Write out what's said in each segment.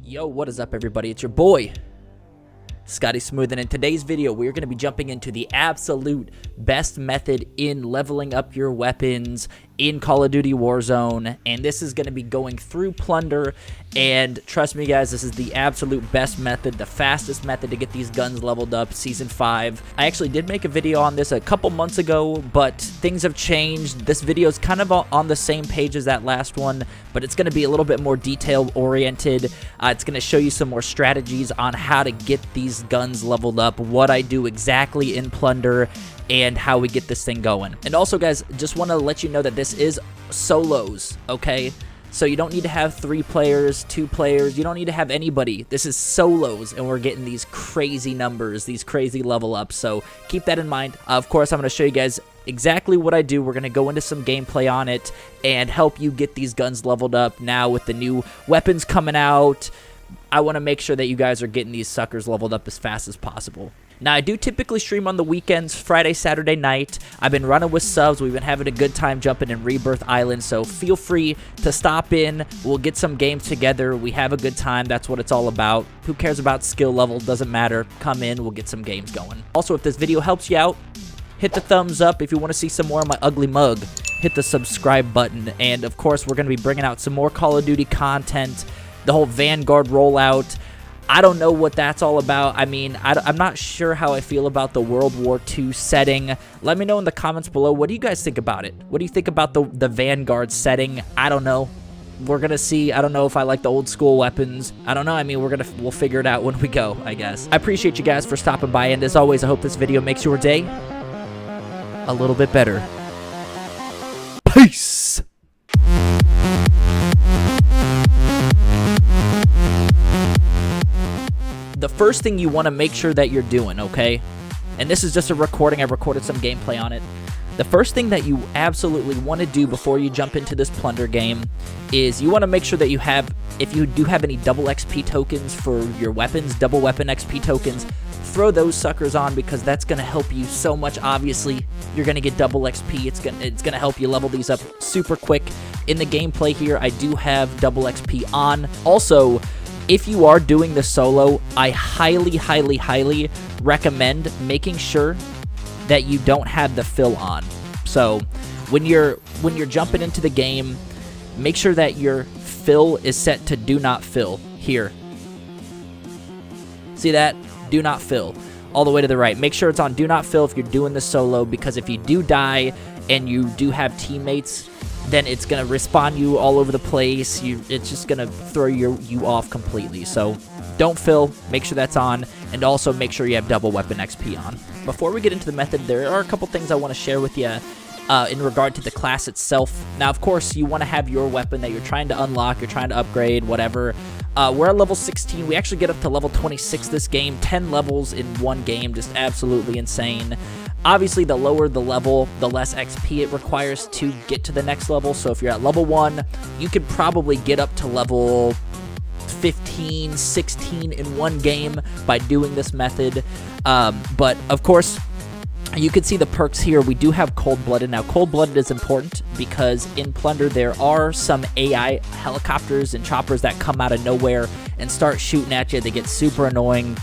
Yo, what is up, everybody? It's your boy, Scotty Smooth, and in today's video, we're going to be jumping into the absolute best method in leveling up your weapons in Call of Duty Warzone, and this is going to be going through Plunder, and trust me, guys, this is the absolute best method, the fastest method to get these guns leveled up, Season 5. I actually did make a video on this a couple months ago, but things have changed. This video is kind of on the same page as that last one, but it's going to be a little bit more detail-oriented. It's going to show you some more strategies on how to get these guns leveled up, what I do exactly in Plunder, and how we get this thing going. And also, guys, just want to let you know that this is solos, okay? So you don't need to have 3 players, 2 players. You don't need to have anybody. This is solos, and we're getting these crazy numbers, these crazy level ups. So keep that in mind. Of course, I'm going to show you guys exactly what I do. We're going to go into some gameplay on it and help you get these guns leveled up now with the new weapons coming out. I want to make sure that you guys are getting these suckers leveled up as fast as possible. Now, I do typically stream on the weekends, Friday, Saturday night. I've been running with subs. We've been having a good time jumping in Rebirth Island, so feel free to stop in. We'll get some games together. We have a good time. That's what it's all about. Who cares about skill level? Doesn't matter. Come in. We'll get some games going. Also, if this video helps you out, hit the thumbs up. If you want to see some more of my ugly mug, hit the subscribe button. And, of course, we're going to be bringing out some more Call of Duty content. The whole Vanguard rollout, I don't know what that's all about. I mean, I'm not sure how I feel about the World War II setting. Let me know in the comments below. What do you guys think about it? What do you think about the Vanguard setting? I don't know. We're going to see. I don't know if I like the old school weapons. I don't know. I mean, we'll figure it out when we go, I guess. I appreciate you guys for stopping by, and as always, I hope this video makes your day a little bit better. Peace! The first thing you want to make sure that you're doing, okay? And this is just a recording. I recorded some gameplay on it. The first thing that you absolutely want to do before you jump into this Plunder game is you want to make sure that you have, if you do have any double XP tokens for your weapons, double weapon XP tokens, throw those suckers on because that's going to help you so much. Obviously, you're going to get double XP. It's going to help you level these up super quick. In the gameplay here, I do have double XP on. Also, if you are doing this solo, I highly, highly, highly recommend making sure that you don't have the fill on. So when you're jumping into the game, make sure that your fill is set to do not fill here. See that? Do not fill. All the way to the right. Make sure it's on do not fill if you're doing the solo, because if you do die and you do have teammates, then it's going to respawn you all over the place. It's just going to throw you off completely. So don't fill. Make sure that's on. And also make sure you have double weapon XP on. Before we get into the method, there are a couple things I want to share with you in regard to the class itself. Now, of course, you want to have your weapon that you're trying to unlock, you're trying to upgrade, whatever. We're at level 16. We actually get up to level 26 this game. 10 levels in one game. Just absolutely insane. Obviously, the lower the level, the less XP it requires to get to the next level. So if you're at level 1, you could probably get up to level 15, 16 in one game by doing this method. But, of course, you can see the perks here. We do have Cold-Blooded. Now, Cold-Blooded is important because in Plunder, there are some AI helicopters and choppers that come out of nowhere and start shooting at you. They get super annoying.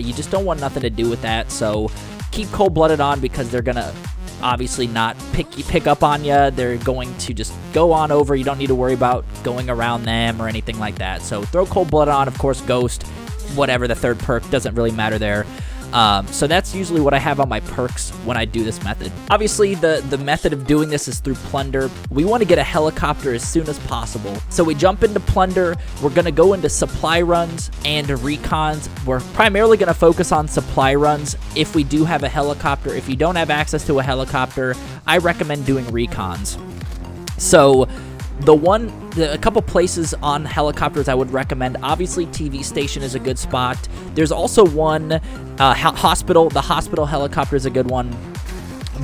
You just don't want nothing to do with that, so keep Cold-Blooded on because they're going to obviously not pick up on you. They're going to just go on over. You don't need to worry about going around them or anything like that. So throw Cold-Blooded on. Of course, Ghost, whatever the third perk, doesn't really matter there. So that's usually what I have on my perks when I do this method. Obviously, the method of doing this is through Plunder. We want to get a helicopter as soon as possible. So we jump into Plunder. We're going to go into supply runs and recons. We're primarily going to focus on supply runs if we do have a helicopter. If you don't have access to a helicopter, I recommend doing recons. So a couple places on helicopters I would recommend. Obviously, TV station is a good spot. There's also one, hospital. The hospital helicopter is a good one.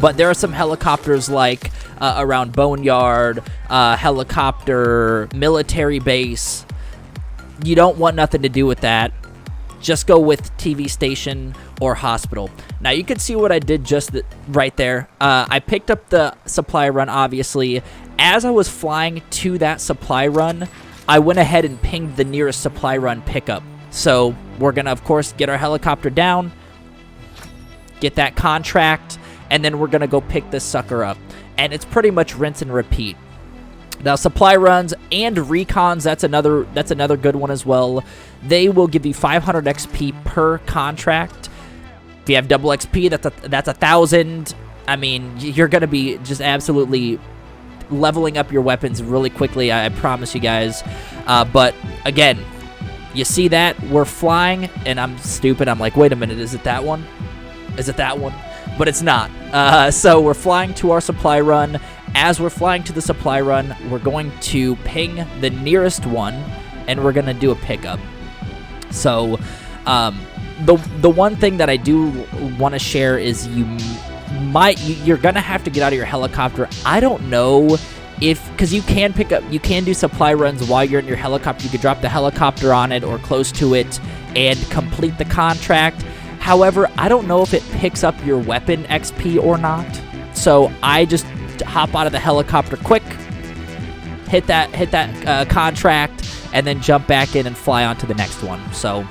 But there are some helicopters like around Boneyard, helicopter, military base. You don't want nothing to do with that. Just go with TV station or hospital. Now, you can see what I did just right there. I picked up the supply run, obviously. As I was flying to that supply run, I went ahead and pinged the nearest supply run pickup. So we're going to, of course, get our helicopter down, get that contract, and then we're going to go pick this sucker up. And it's pretty much rinse and repeat. Now, supply runs and recons, that's another good one as well. They will give you 500 XP per contract. If you have double XP, that's 1,000. I mean, you're going to be just absolutely leveling up your weapons really quickly, I promise you guys. But again, you see that? We're flying, and I'm stupid. I'm like, wait a minute, is it that one? Is it that one? But it's not. So we're flying to our supply run. As we're flying to the supply run, we're going to ping the nearest one, and we're going to do a pickup. So the one thing that I do want to share is you're going to have to get out of your helicopter. I don't know because you can do supply runs while you're in your helicopter. You could drop the helicopter on it or close to it and complete the contract. However, I don't know if it picks up your weapon XP or not. So I just hop out of the helicopter quick, hit that contract, and then jump back in and fly on to the next one. So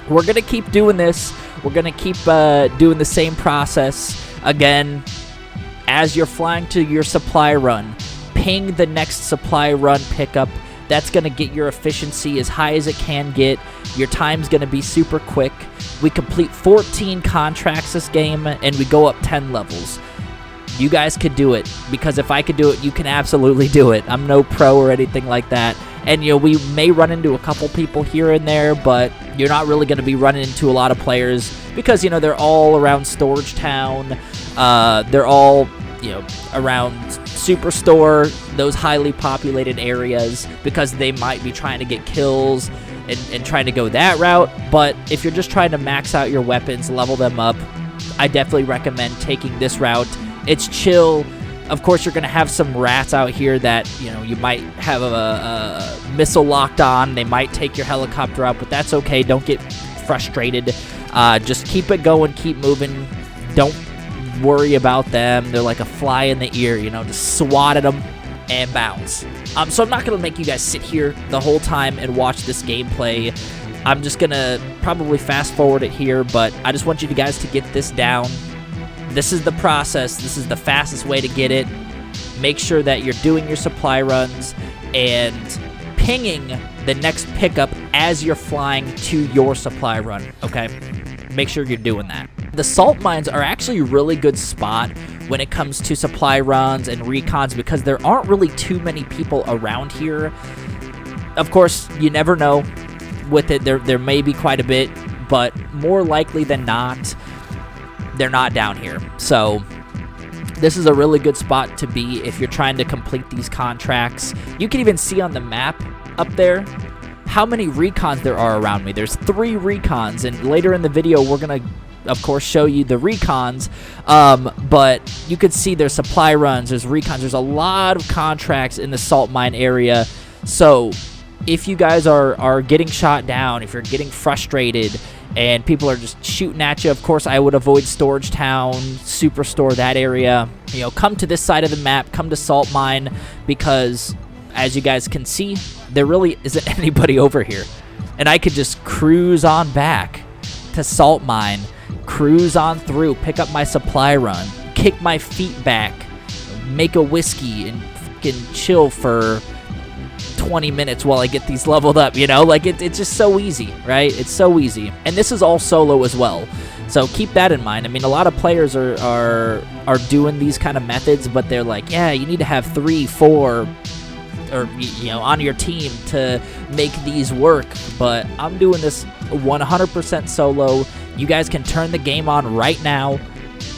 we're going to keep doing this. We're going to keep doing the same process. Again, as you're flying to your supply run, ping the next supply run pickup. That's going to get your efficiency as high as it can get. Your time's going to be super quick. We complete 14 contracts this game, and we go up 10 levels. You guys could do it, because if I could do it, you can absolutely do it. I'm no pro or anything like that. And, we may run into a couple people here and there, but you're not really going to be running into a lot of players because, they're all around Storage Town. They're all, around Superstore, those highly populated areas, because they might be trying to get kills and trying to go that route. But if you're just trying to max out your weapons, level them up, I definitely recommend taking this route. It's chill. Of course, you're going to have some rats out here that, you might have a missile locked on. They might take your helicopter out, but that's okay. Don't get frustrated. Just keep it going. Keep moving. Don't worry about them. They're like a fly in the ear, just swat at them and bounce. So I'm not going to make you guys sit here the whole time and watch this gameplay. I'm just going to probably fast forward it here, but I just want you guys to get this down. This is the process. This is the fastest way to get it. Make sure that you're doing your supply runs and pinging the next pickup as you're flying to your supply run, okay? Make sure you're doing that. The salt mines are actually a really good spot when it comes to supply runs and recons because there aren't really too many people around here. Of course, you never know with it. There may be quite a bit, but more likely than not, they're not down here. So this is a really good spot to be if you're trying to complete these contracts. You can even see on the map up there how many recons there are around me. There's 3 recons, and later in the video we're going to, of course, show you the recons, but you can see there's supply runs, there's recons, there's a lot of contracts in the salt mine area. So if you guys are getting shot down, if you're getting frustrated, and people are just shooting at you, of course, I would avoid Storage Town, Superstore, that area. Come to this side of the map, come to Salt Mine, because as you guys can see, there really isn't anybody over here. And I could just cruise on back to Salt Mine, cruise on through, pick up my supply run, kick my feet back, make a whiskey, and fucking chill for 20 minutes while I get these leveled up, like it's just so easy, right? It's so easy. And this is all solo as well, so keep that in mind. I mean, a lot of players are doing these kind of methods, but they're like, yeah, you need to have 3, 4 or on your team to make these work. But I'm doing this 100% solo. You guys can turn the game on right now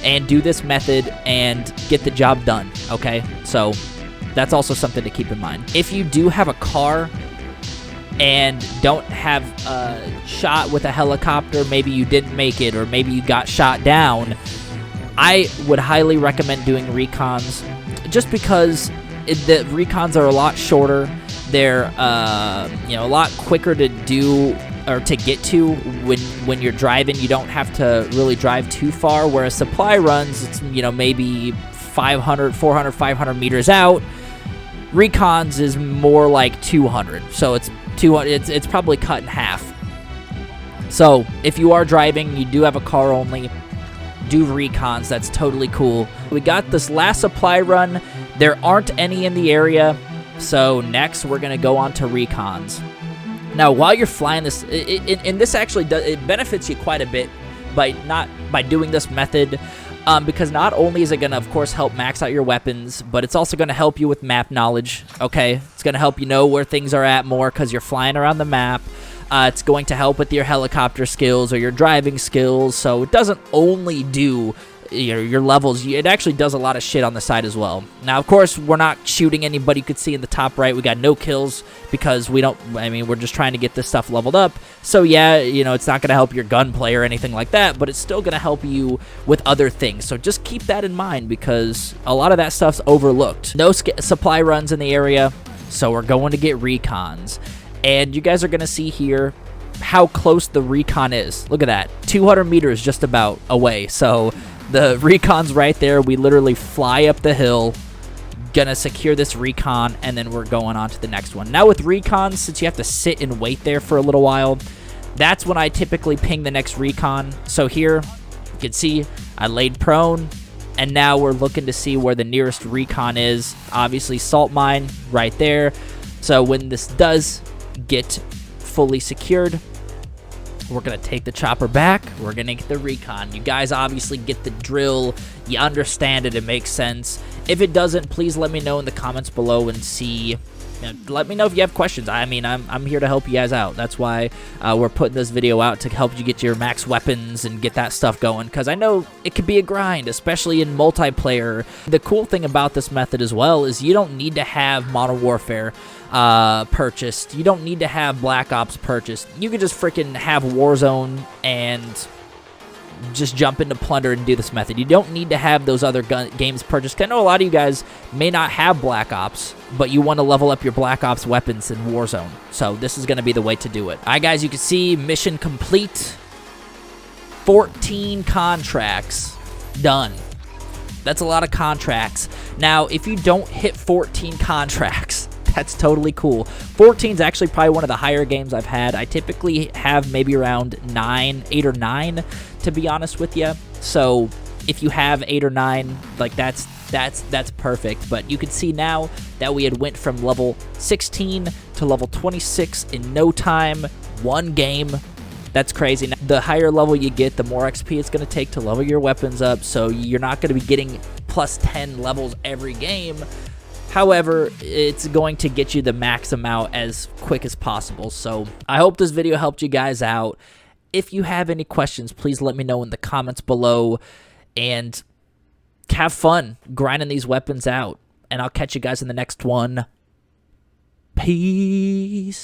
and do this method and get the job done, okay? So that's also something to keep in mind. If you do have a car and don't have a shot with a helicopter, maybe you didn't make it, or maybe you got shot down, I would highly recommend doing recons, just because the recons are a lot shorter. They're a lot quicker to do or to get to when you're driving. You don't have to really drive too far, whereas supply runs, it's maybe 500, 400, 500 meters out. Recons is more like 200, so it's 200. It's probably cut in half. So if you are driving, you do have a car only, do Recons. That's totally cool. We got this last supply run. There aren't any in the area, so next we're gonna go on to Recons. Now, while you're flying this, and this actually it benefits you quite a bit by doing this method, because not only is it gonna, of course, help max out your weapons, but it's also gonna help you with map knowledge. Okay, it's gonna help you know where things are at more because you're flying around the map. It's going to help with your helicopter skills or your driving skills. So it doesn't only do your levels, it actually does a lot of shit on the side as well. Now, of course, we're not shooting anybody. You could see in the top right, we got no kills because we're just trying to get this stuff leveled up. So yeah, it's not going to help your gunplay or anything like that, but it's still going to help you with other things. So just keep that in mind because a lot of that stuff's overlooked. No supply runs in the area, so we're going to get Recons. And you guys are going to see here how close the Recon is. Look at that. 200 meters just about away. So the Recon's right there. We literally fly up the hill, gonna secure this Recon, and then we're going on to the next one. Now with Recons, since you have to sit and wait there for a little while, that's when I typically ping the next Recon. So here, you can see I laid prone, and now we're looking to see where the nearest Recon is. Obviously, salt mine right there. So when this does get fully secured, we're going to take the chopper back. We're going to get the Recon. You guys obviously get the drill. You understand it. It makes sense. If it doesn't, please let me know in the comments below and see. Let me know if you have questions. I mean, I'm here to help you guys out. That's why we're putting this video out, to help you get your max weapons and get that stuff going, because I know it could be a grind, especially in multiplayer. The cool thing about this method as well is you don't need to have Modern Warfare purchased. You don't need to have Black Ops purchased. You could just freaking have Warzone and just jump into Plunder and do this method. You don't need to have those other games purchased. I know a lot of you guys may not have Black Ops, but you want to level up your Black Ops weapons in Warzone. So this is going to be the way to do it. All right, guys, you can see mission complete. 14 contracts done. That's a lot of contracts. Now, if you don't hit 14 contracts, that's totally cool. 14 is actually probably one of the higher games I've had. I typically have maybe around 8 or 9, to be honest with you. So if you have 8 or 9, like that's perfect. But you can see now that we had went from level 16 to level 26 in no time, one game. That's crazy. Now, the higher level you get, the more XP it's going to take to level your weapons up. So you're not going to be getting plus 10 levels every game. However, it's going to get you the max amount as quick as possible. So I hope this video helped you guys out. If you have any questions, please let me know in the comments below. And have fun grinding these weapons out. And I'll catch you guys in the next one. Peace.